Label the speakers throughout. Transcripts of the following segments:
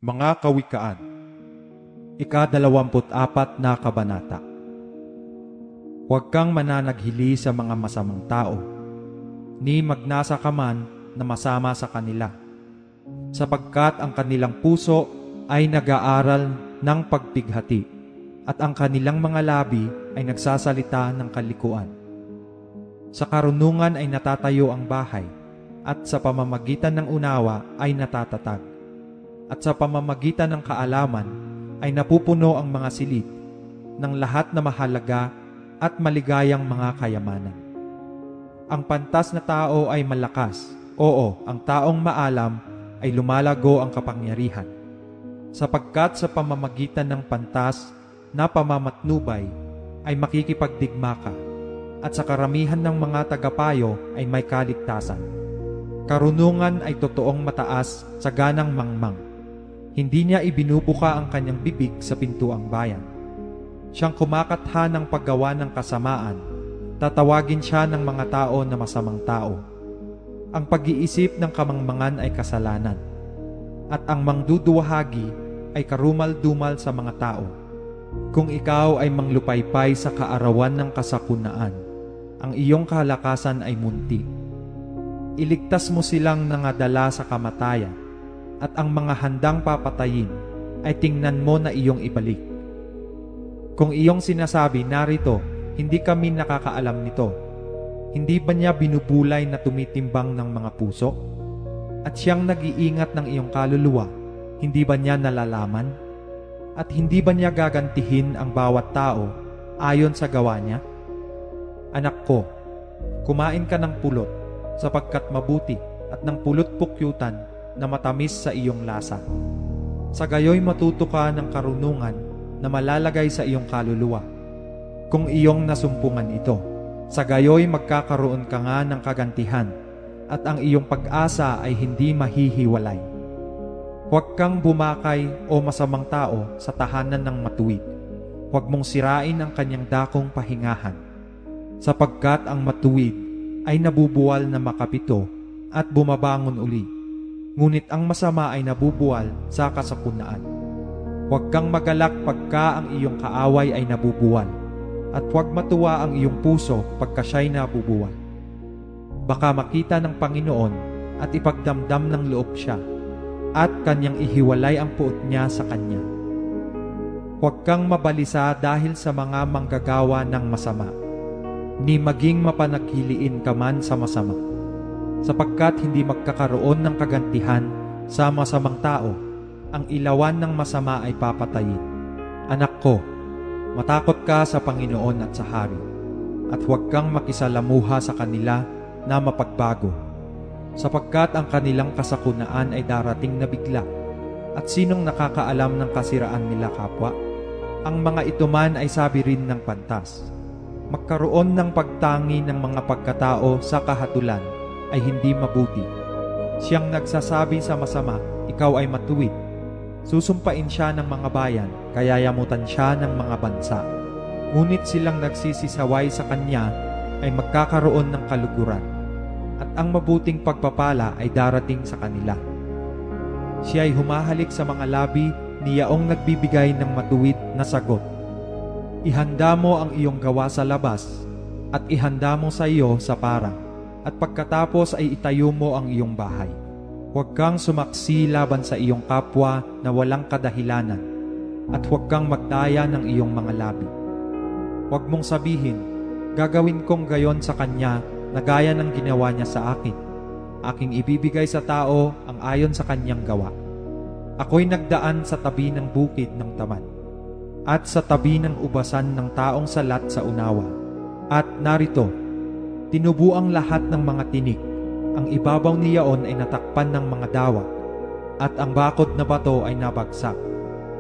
Speaker 1: Mga Kawikaan, ika-24 na kabanata. Huwag kang mananaghili sa mga masamang tao, ni magnasa ka man na masama sa kanila, sapagkat ang kanilang puso ay nag-aaral ng pagpighati, at ang kanilang mga labi ay nagsasalita ng kalikuan. Sa karunungan ay natatayo ang bahay, at sa pamamagitan ng unawa ay natatatag. At sa pamamagitan ng kaalaman ay napupuno ang mga silid ng lahat na mahalaga at maligayang mga kayamanan. Ang pantas na tao ay malakas, oo, ang taong maalam ay lumalago ang kapangyarihan. Sapagkat sa pamamagitan ng pantas na pamamatnubay ay makikipagdigma ka, at sa karamihan ng mga tagapayo ay may kaligtasan. Karunungan ay totoong mataas sa ganang mangmang. Hindi niya ibinubuka ang kanyang bibig sa pintuang bayan. Siyang kumakatha ng paggawa ng kasamaan, tatawagin siya ng mga tao na masamang tao. Ang pag-iisip ng kamangmangan ay kasalanan, at ang mangduduwahagi ay karumal-dumal sa mga tao. Kung ikaw ay manglupaypay sa kaarawan ng kasakunaan, ang iyong kalakasan ay munti. Iligtas mo silang nangadala sa kamatayan, at ang mga handang papatayin ay tingnan mo na iyong ibalik. Kung iyong sinasabi, narito, hindi kami nakakaalam nito, hindi ba niya binubulay na tumitimbang ng mga puso? At siyang nag-iingat ng iyong kaluluwa, hindi ba niya nalalaman? At hindi ba niya gagantihin ang bawat tao ayon sa gawa niya? Anak ko, kumain ka ng pulot, sapagkat mabuti, at ng pulot-pukyutan na matamis sa iyong lasa. Sa gayoy matuto ka ng karunungan na malalagay sa iyong kaluluwa. Kung iyong nasumpungan ito, sa gayoy magkakaroon ka nga ng kagantihan, at ang iyong pag-asa ay hindi mahihiwalay. Huwag kang bumakay o masamang tao sa tahanan ng matuwid. Huwag mong sirain ang kanyang dakong pahingahan, sapagkat ang matuwid ay nabubuwal na makapito at bumabangon uli. Ngunit ang masama ay nabubuwal sa kasakunaan. Huwag kang magalak pagka ang iyong kaaway ay nabubuwal, at huwag matuwa ang iyong puso pagka siya'y nabubuwal. Baka makita ng Panginoon at ipagdamdam ng loob siya, at kanyang ihiwalay ang puot niya sa kanya. Huwag kang mabalisa dahil sa mga manggagawa ng masama, ni maging mapanaghiliin ka man sa masama, sapagkat hindi magkakaroon ng kagantihan sa masamang tao, ang ilawan ng masama ay papatayin. Anak ko, matakot ka sa Panginoon at sa hari, at huwag kang makisalamuha sa kanila na mapagbago, sapagkat ang kanilang kasakunaan ay darating na bigla, at sinong nakakaalam ng kasiraan nila kapwa? Ang mga ito man ay sabi rin ng pantas. Magkaroon ng pagtangi ng mga pagkatao sa kahatulan ay hindi mabuti. Siyang nagsasabi sa masama, ikaw ay matuwid. Susumpain siya ng mga bayan, kaya yamutan siya ng mga bansa. Ngunit silang nagsisisaway sa kanya ay magkakaroon ng kaluguran, at ang mabuting pagpapala ay darating sa kanila. Siya ay humahalik sa mga labi ni yaong nagbibigay ng matuwid na sagot. Ihanda mo ang iyong gawa sa labas, at ihanda mo sa iyo sa parang, at pagkatapos ay itayo mo ang iyong bahay. Huwag kang sumaksi laban sa iyong kapwa na walang kadahilanan, at huwag kang magdaya ng iyong mga labi. Huwag mong sabihin, gagawin kong gayon sa kanya na gaya ng ginawa niya sa akin. Aking ibibigay sa tao ang ayon sa kanyang gawa. Ako'y nagdaan sa tabi ng bukid ng tamad, at sa tabi ng ubasan ng taong salat sa unawa. At narito, tinubo ang lahat ng mga tinik. Ang ibabaw niyaon ay natakpan ng mga dawa, at ang bakod na bato ay nabagsak.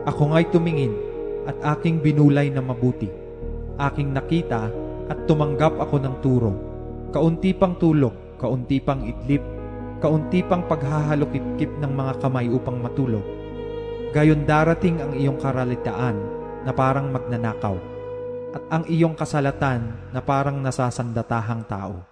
Speaker 1: Ako nga'y tumingin, at aking binulay na mabuti. Aking nakita, at tumanggap ako ng turo. Kaunti pang tulog, kaunti pang idlip, kaunti pang paghahalukip-kip ng mga kamay upang matulog. Gayon darating ang iyong karalitaan na parang magnanakaw, at ang iyong kasalatan na parang nasasandatahang tao.